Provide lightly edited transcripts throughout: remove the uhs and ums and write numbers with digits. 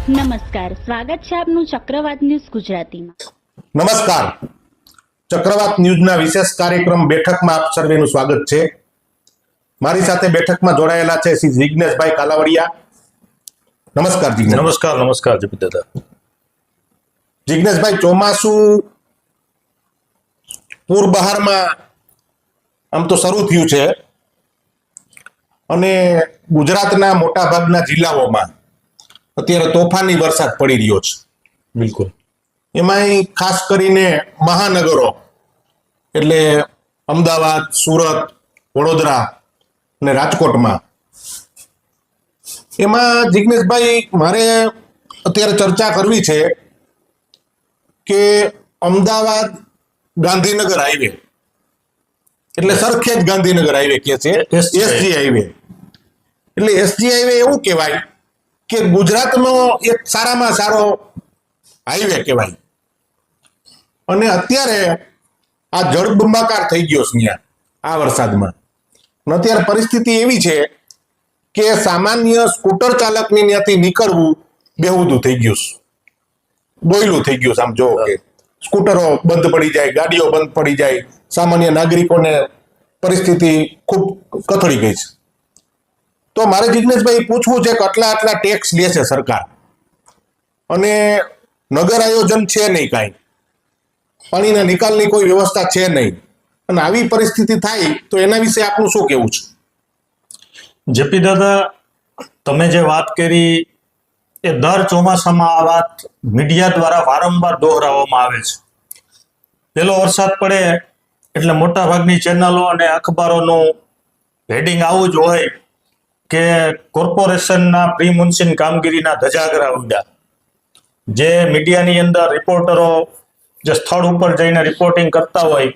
નમસ્કાર, સ્વાગત છે આપનું ચક્રવાત ન્યૂઝ ગુજરાતીમાં. નમસ્કાર. ચક્રવાત ન્યૂઝના વિશેષ કાર્યક્રમ બેઠકમાં આપ સર્વેનું સ્વાગત છે. મારી સાથે બેઠકમાં જોડાયેલા છે શ્રી જિજ્ઞેશભાઈ કાલાવડિયા. નમસ્કાર જિજ્ઞેશ. નમસ્કાર જપી દાદા. જિજ્ઞેશભાઈ, ચોમાસું પૂર બહારમાં આમ તો શરૂ થયું છે અને ગુજરાતના મોટા ભાગના જિલ્લાઓમાં અત્યારે તોફાની વરસાદ પડી રહ્યો છે. બિલકુલ. એમાંય ખાસ કરીને મહાનગરો એટલે અમદાવાદ, સુરત, વડોદરા અને રાજકોટમાં. એમાં જિજ્ઞેશભાઈ, મારે અત્યારે ચર્ચા કરવી છે કે અમદાવાદ ગાંધીનગર હાઈવે એટલે સરખેજ ગાંધીનગર હાઈવે કે છે એસજી હાઈવે. એટલે એસજી હાઈવે એવું કહેવાય કે ગુજરાતનો એક સારામાં સારો હાઈવે કહેવાય. અને અત્યારે આ જળબંબાકાર થઈ ગયો છે ત્યાં આ વરસાદમાં. અને અત્યારે પરિસ્થિતિ એવી છે કે સામાન્ય સ્કૂટર ચાલકની ત્યાંથી નીકળવું બેહુદું થઈ ગયું છે, બોયલું થઈ ગયું છે. આમ જો કે સ્કૂટરો બંધ પડી જાય, ગાડીઓ બંધ પડી જાય, સામાન્ય નાગરિકોને પરિસ્થિતિ ખૂબ કથળી ગઈ છે. તો મારે જિજ્ઞેશભાઈ પૂછવું છે કે આટલા ટેક્સ લે છે સરકાર અને નગર આયોજન છે નહીં, કાંઈ પાણીના નિકાલની કોઈ વ્યવસ્થા છે નહીં, અને આવી પરિસ્થિતિ થાય તો એના વિશે આપનું શું કહેવું છે? જેપી દાદા, તમે જે વાત કરી એ દર ચોમાસામાં આ વાત મીડિયા દ્વારા વારંવાર દોહરાવવામાં આવે છે. પેલો વરસાદ પડે એટલે મોટા ભાગની ચેનલો અને અખબારોનું હેડિંગ આવું જ હોય કે કોર્પોરેશનના પ્રી મોન્સૂન કામગીરીના ધજાગરા ઉડ્યા. જે મીડિયાની અંદર રિપોર્ટરો જે સ્થળ ઉપર જઈને રિપોર્ટિંગ કરતા હોય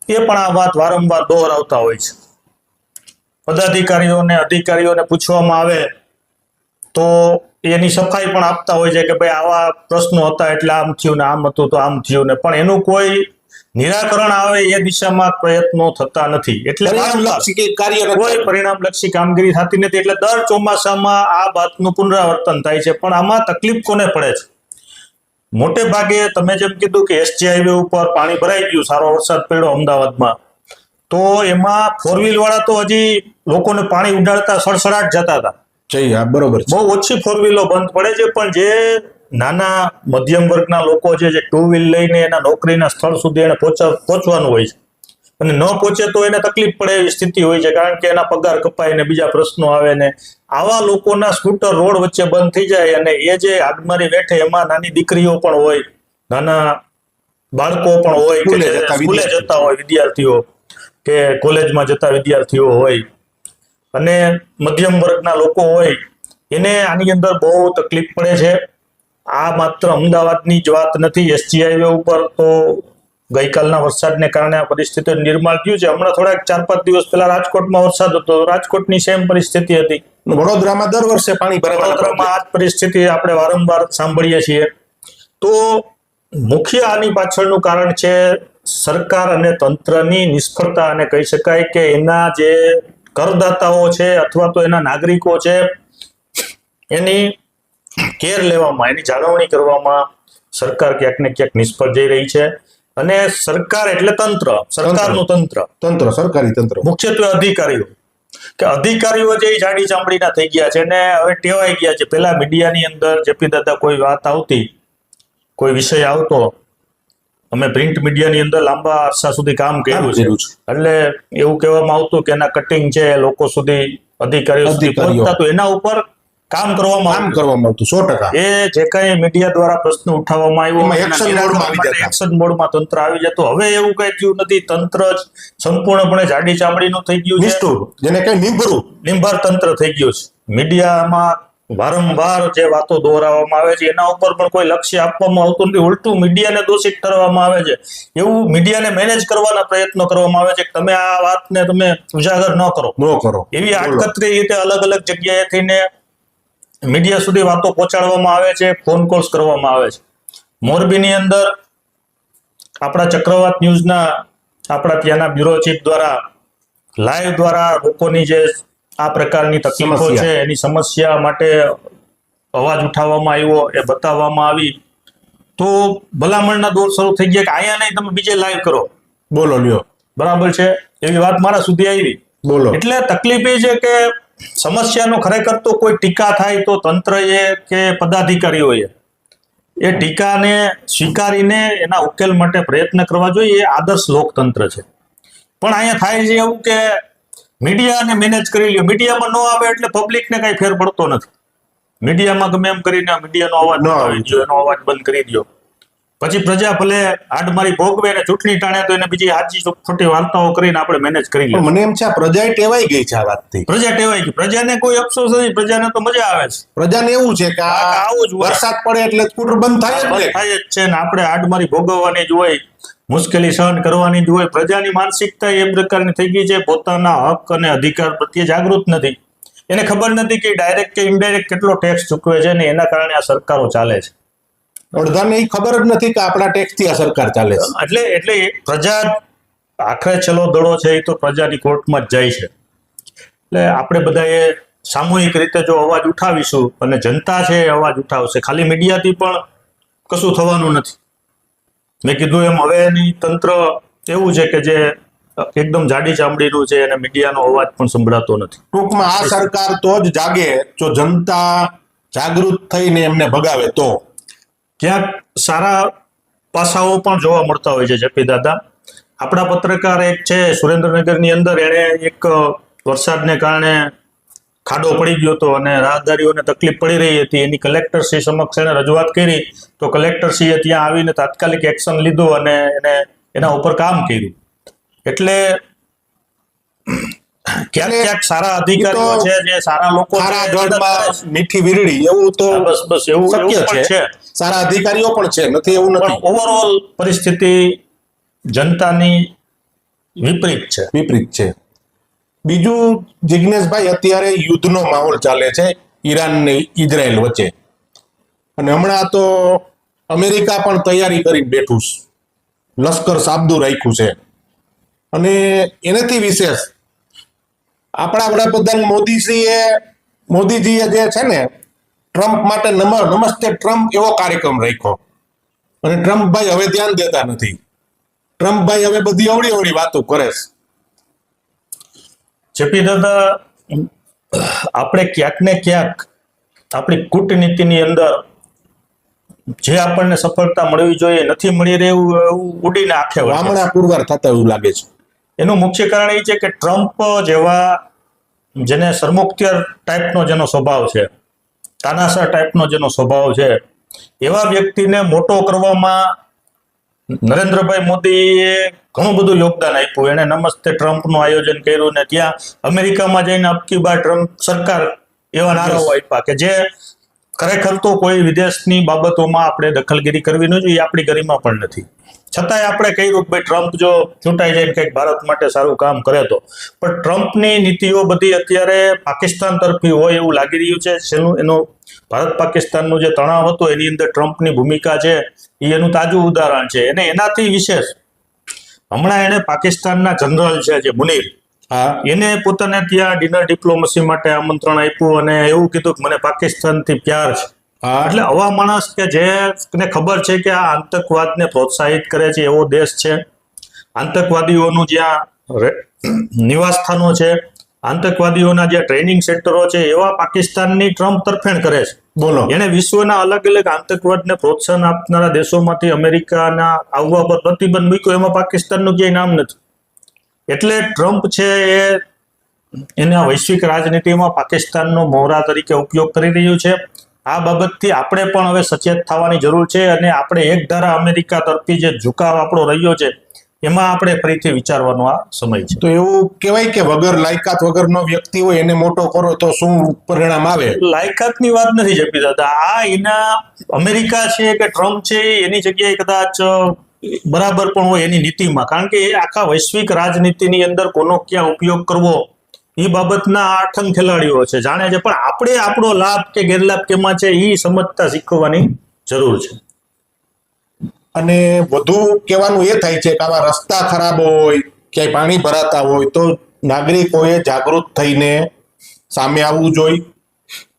એ પણ આ વાત વારંવાર દોહરાવતા હોય છે. પદાધિકારીઓને અધિકારીઓને પૂછવામાં આવે તો એની સફાઈ પણ આપતા હોય છે કે ભાઈ આવા પ્રશ્નો હતા એટલે આમ થયું ને, આમ હતું તો આમ થયું ને, પણ એનું કોઈ નિરાકરણ આવે એ દિશામાં પ્રયત્નો થતા નથી. એટલે કોઈ પરિણામલક્ષી કામગીરી થતી નથી. એટલે દર ચોમાસામાં આ વાતનું પુનરાવર્તન થાય છે. પણ આમાં તકલીફ કોને પડે છે? મોટે ભાગે તમે જેમ કીધું કે એસજી હાઈવે ઉપર પાણી ભરાઈ ગયું, સારો વરસાદ પડ્યો અમદાવાદમાં, તો એમાં ફોર વ્હીલ વાળા તો હજી લોકોને પાણી ઉડાડતા સડસડાટ જતા હતા. બરોબર, બહુ ઓછી ફોર વ્હીલો બંધ પડે છે. પણ જે નાના મધ્યમ વર્ગના લોકો છે, જે ટુ વ્હીલ લઈને એના નોકરીના સ્થળ સુધી એને પહોંચવાનું હોય છે અને ન પહોંચે તો એને તકલીફ પડે એવી સ્થિતિ હોય છે, કારણ કે એના પગાર કપાય ને બીજા પ્રશ્નો આવે ને. આવા લોકોના સ્કૂટર રોડ વચ્ચે બંધ થઈ જાય અને એ જે આગમારી બેઠે એમાં નાની દીકરીઓ પણ હોય, નાના બાળકો પણ હોય, સ્કૂલે જતા હોય વિદ્યાર્થીઓ કે કોલેજમાં જતા વિદ્યાર્થીઓ હોય અને મધ્યમ વર્ગના લોકો હોય, એને આની અંદર બહુ તકલીફ પડે છે. આ માત્ર અમદાવાદની જ વાત નથી. એસજી હાઈવે ઉપર તો ગઈકાલના વરસાદને કારણે આ પરિસ્થિતિ નિર્માણ થયું છે. હમણાં થોડાક 4-5 દિવસ પહેલા રાજકોટમાં વરસાદ હતો, રાજકોટની સેમ પરિસ્થિતિ હતી. વડોદરામાં દર વર્ષે પાણી વડોદરામાં આ જ પરિસ્થિતિ આપણે વારંવાર સાંભળીએ છીએ. તો મુખ્ય આની પાછળનું કારણ છે સરકાર અને તંત્રની નિષ્ફળતા, અને કહી શકાય કે એના જે કરદાતાઓ છે અથવા તો એના નાગરિકો છે એની કેર લેવામાં, એની જાળવણી કરવામાં સરકાર ક્યાંક ને ક્યાંક નિષ્ફળ જઈ રહી છે. અને સરકાર એટલે તંત્ર, સરકારનું તંત્ર, સરકારી તંત્ર, મુખ્યત્વે અધિકારીઓ જે જાડી ચામડીના થઈ ગયા છે અને હવે ટેવાઈ ગયા છે. પેલા મીડિયાની અંદર જેપી દાદા કોઈ વાત આવતી, કોઈ વિષય આવતો, અમે પ્રિન્ટ મીડિયાની અંદર લાંબા અરસા સુધી કામ કર્યું છે, એટલે એવું કહેવામાં આવતું કે એના કટિંગ છે લોકો સુધી, અધિકારીઓ સુધી પહોંચતા, તો એના ઉપર કામ કરવામાં આવતું 100%. એ જે કઈ મીડિયા દ્વારા પ્રશ્ન ઉઠાવવામાં આવ્યો એક્શન મોડમાં તંત્ર આવી જતું. હવે એવું કઈ થયું નથી. તંત્ર જ સંપૂર્ણપણે જાડી ચામડીનું થઈ ગયું છે, જેને કઈ નિંભર તંત્ર થઈ ગયું છે. મીડિયામાં વારંવાર જે વાતો દોહરાવવામાં આવે છે એના ઉપર પણ કોઈ લક્ષ્ય આપવામાં આવતું નથી. ઉલટું મીડિયાને દોષિત ઠરવામાં આવે છે. એવું મીડિયાને મેનેજ કરવાના પ્રયત્નો કરવામાં આવે છે કે તમે આ વાતને તમે ઉજાગર ન કરો. એવી આડકતરી રીતે અલગ અલગ જગ્યાએ થઈને મીડિયા સુધી વાતો પહોંચાડવામાં આવે છે, ફોન કોલ્સ કરવામાં આવે છે. મોરબીની અંદર આપણા ચક્રવાત ન્યૂઝના આપણા ત્યાંના બ્યુરો ચીફ દ્વારા લાઈવ દ્વારા લોકોની જે આ પ્રકારની તકલીફો છે એની સમસ્યા માટે અવાજ ઉઠાવવામાં આવ્યો, એ બતાવવામાં આવી, તો ભલામણના દોર શરૂ થઈ ગયા કે અહીંયા નહીં, તમે બીજે લાઈવ કરો. બોલો લ્યો. બરાબર છે, એવી વાત મારા સુધી આવી. બોલો. એટલે તકલીફ એ છે કે સમસ્યાનો ખરેખર તો કોઈ ટીકા થાય તો તંત્ર એ કે પદાધિકારીઓએ એ ટીકાને સ્વીકારીને એના ઉકેલ માટે પ્રયત્ન કરવા જોઈએ. એ આદર્શ લોકતંત્ર છે. પણ અહીંયા થાય છે એવું કે મીડિયાને મેનેજ કરી લ્યો. મીડિયામાં ન આવે એટલે પબ્લિકને કઈ ફેર પડતો નથી. મીડિયામાં ગમે એમ કરીને મીડિયાનો અવાજ ન આવી ગયો, એનો અવાજ બંધ કરી દો, પછી પ્રજા ભલે હાડમારી ભોગવે અને ચૂંટણી ટાણે તો એને બીજી સાચી ખોટી વાર્તાઓ કરીને આપણે મેનેજ કરી લઈએ. મને એમ છે આ પ્રજા ટેવાઈ ગઈ છે આ વાતથી. પ્રજા ટેવાઈ ગઈ. પ્રજાને કોઈ અફસોસ નથી, પ્રજાને તો મજા આવે છે. પ્રજાને એવું છે કે આવું જ હોય. વરસાદ પડે એટલે સ્કૂટર બંધ થાય જ ને. થાય જ છે ને આપણે હાડમારી ભોગવવાની જ હોય, મુશ્કેલી સહન કરવાની જ હોય. પ્રજાની માનસિકતા એ પ્રકારની થઈ ગઈ છે, પોતાના હક અને અધિકાર પ્રત્યે જાગૃત નથી. એને ખબર નથી કે ડાયરેક્ટ કે ઇનડાયરેક્ટ કેટલો ટેક્સ ચૂકવે છે ને એના કારણે આ સરકારો ચાલે છે. અડધાને એ ખબર જ નથી કે આપણા ટેક્સથી આ સરકાર ચાલે છે. એટલે પ્રજા આખરે છેલ્લો દડો છે એ તો પ્રજાની કોર્ટમાં જ જાય છે. એટલે આપણે બધાએ સામૂહિક રીતે જો અવાજ ઉઠાવીશું અને જનતા છે એ અવાજ ઉઠાવશે, ખાલી મીડિયાથી પણ કશું થવાનું નથી. મેં કીધું એમ હવે એની તંત્ર એવું છે કે જે એકદમ જાડી ચામડીનું છે અને મીડિયાનો અવાજ પણ સંભળાતો નથી. ટૂંકમાં આ સરકાર તો જ જાગે જો જનતા જાગૃત થઈને એમને ભગાવે તો. ક્યાંક સારા પાસાઓ પણ જોવા મળતા હોય છે જેપી દાદા. આપણા પત્રકાર એક છે સુરેન્દ્રનગરની અંદર, એણે એક વરસાદને કારણે ખાડો પડી ગયો હતો અને રાહદારીઓને તકલીફ પડી રહી હતી. એની કલેક્ટરશ્રી સમક્ષ એણે રજૂઆત કરી તો કલેક્ટરશ્રીએ ત્યાં આવીને તાત્કાલિક એક્શન લીધું અને એને એના ઉપર કામ કર્યું. એટલે ક્યાંક સારા અધિકારીઓ છે, જે સારા લોકો સારા ગઢમાં મીઠી વીરડી એવું તો બસ એવું શક્ય છે. સારા અધિકારીઓ પણ છે, નથી એવું નથી. ઓવરઓલ પરિસ્થિતિ જનતાની વિપરીત છે. બીજું જિજ્ઞેશભાઈ, અત્યારે યુદ્ધનો માહોલ ચાલે છે ઈરાન ને ઇઝરાયલ વચ્ચે, અને હમણાં તો અમેરિકા પણ તૈયારી કરી બેઠું છે, લશ્કર સાબદું રાખ્યું છે. અને એનાથી વિશેષ આપણા વડાપ્રધાન મોદીજીએ જે છે ને ટ્રમ્પ માટે નમસ્તે ટ્રમ્પ એવો કાર્યક્રમ રાખ્યો, અને ટ્રમ્પભાઈ હવે ધ્યાન દેતા નથી. ટ્રમ્પભાઈ હવે બધી અવળી વાતો કરે છે. જેપી દાદા, આપણે ક્યાંક ને ક્યાંક આપણી કૂટનીતિની અંદર જે આપણને સફળતા મળવી જોઈએ નથી મળી રહ્યું, એવું ઉડીને આખે વામણા પુરવાર થતા એવું લાગે છે. એનું મુખ્ય કારણ એ છે કે ટ્રમ્પ જેવા, જેને સરમુખત્યાર ટાઈપનો જેનો સ્વભાવ છે, તાનાશાહ ટાઈપનો જેનો સ્વભાવ છે, એવા વ્યક્તિને મોટો કરવામાં નરેન્દ્રભાઈ મોદીએ ઘણું બધું યોગદાન આપ્યું. એણે નમસ્તે ટ્રમ્પનું આયોજન કર્યું ને ત્યાં અમેરિકામાં જઈને અબકી બાર ટ્રમ્પ સરકાર એવા નારાઓ આપ્યા કે જે ખરેખર તો કોઈ વિદેશની બાબતોમાં આપણે દખલગીરી કરવી ન જોઈએ, આપણી ગરિમા પણ નથી. છતાંય આપણે કહ્યું કે ભાઈ ટ્રમ્પ જો ચૂંટાઈ જાય કંઈક ભારત માટે સારું કામ કરે તો. પણ ટ્રમ્પની નીતિઓ બધી અત્યારે પાકિસ્તાન તરફી હોય એવું લાગી રહ્યું છે. એનું ભારત પાકિસ્તાનનું જે તણાવ હતો એની અંદર ટ્રમ્પની ભૂમિકા છે એ એનું તાજું ઉદાહરણ છે. અને એનાથી વિશેષ હમણાં એને પાકિસ્તાનના જનરલ છે જે મુનીર, એને પોતાને ત્યાં ડિનર ડિપ્લોમસી માટે આમંત્રણ આપ્યું અને એવું કીધું કે મને પાકિસ્તાનથી પ્યાર છે. એટલે આવા માણસ કે જેને ખબર છે કે આ આતંકવાદને પ્રોત્સાહિત કરે છે એવો દેશ છે, આતંકવાદીઓનું જ્યાં નિવાસ સ્થાનો છે, આતંકવાદીઓના જે ટ્રેનિંગ સેન્ટરો છે, એવા પાકિસ્તાનની ટ્રમ્પ તરફેણ કરે છે. બોલો. એને વિશ્વના અલગ અલગ આતંકવાદને પ્રોત્સાહન આપનારા દેશોમાંથી અમેરિકાના આવવા પર પ્રતિબંધ મૂક્યો, એમાં પાકિસ્તાનનું ક્યાંય નામ નથી. એટલે ટ્રમ્પ છે એના વૈશ્વિક રાજનીતિમાં પાકિસ્તાનનો મોહરા તરીકે ઉપયોગ કરી રહ્યું છે. આ બાબતથી આપણે પણ હવે સચેત થવાની જરૂર છે અને આપણે એક ધારા અમેરિકા તરફી જે ઝુકાવ આપણો રહ્યો છે એમાં આપણે ફરીથી વિચારવાનો આ સમય છે. તો એવું કહેવાય કે વગર લાયકાત વગરનો વ્યક્તિ હોય એને મોટો કરો તો શું પરિણામ આવે? લાયકાતની વાત નથી જપી દાદા. આ એના અમેરિકા છે કે ટ્રમ્પ છે એની જગ્યાએ કદાચ બરાબર પણ હોય એની નીતિમાં, કારણ કે એ આખા વૈશ્વિક રાજનીતિની અંદર કોનો ક્યાં ઉપયોગ કરવો એ બાબતના આઠમ ખેલાડીઓ છે, જાણે છે. પણ આપણે આપણો લાભ કે ગેરલાભ કેમાં છે એ સમજતા શીખવાની જરૂર છે. અને વધુ કહેવાનું એ થાય છે કે આવા રસ્તા ખરાબ હોય, ક્યાંય પાણી ભરાતા હોય તો નાગરિકોએ જાગૃત થઈને સામે આવવું જોઈએ.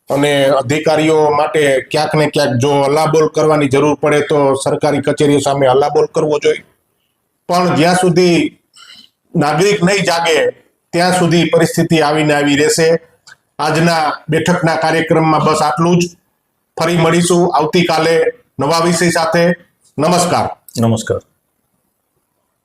અને અધિકારીઓ માટે ક્યાંક ને ક્યાંક જો હલ્લાબોલ કરવાની જરૂર પડે તો સરકારી કચેરીઓ સામે હલ્લાબોલ કરવો જોઈએ. પણ જ્યાં સુધી નાગરિક નહીં જાગે ત્યાં સુધી પરિસ્થિતિ આવીને આવી રહેશે. આજના બેઠકના કાર્યક્રમમાં બસ આટલું જ. ફરી મળીશું આવતીકાલે નવા વિષય સાથે. નમસ્કાર. નમસ્કાર.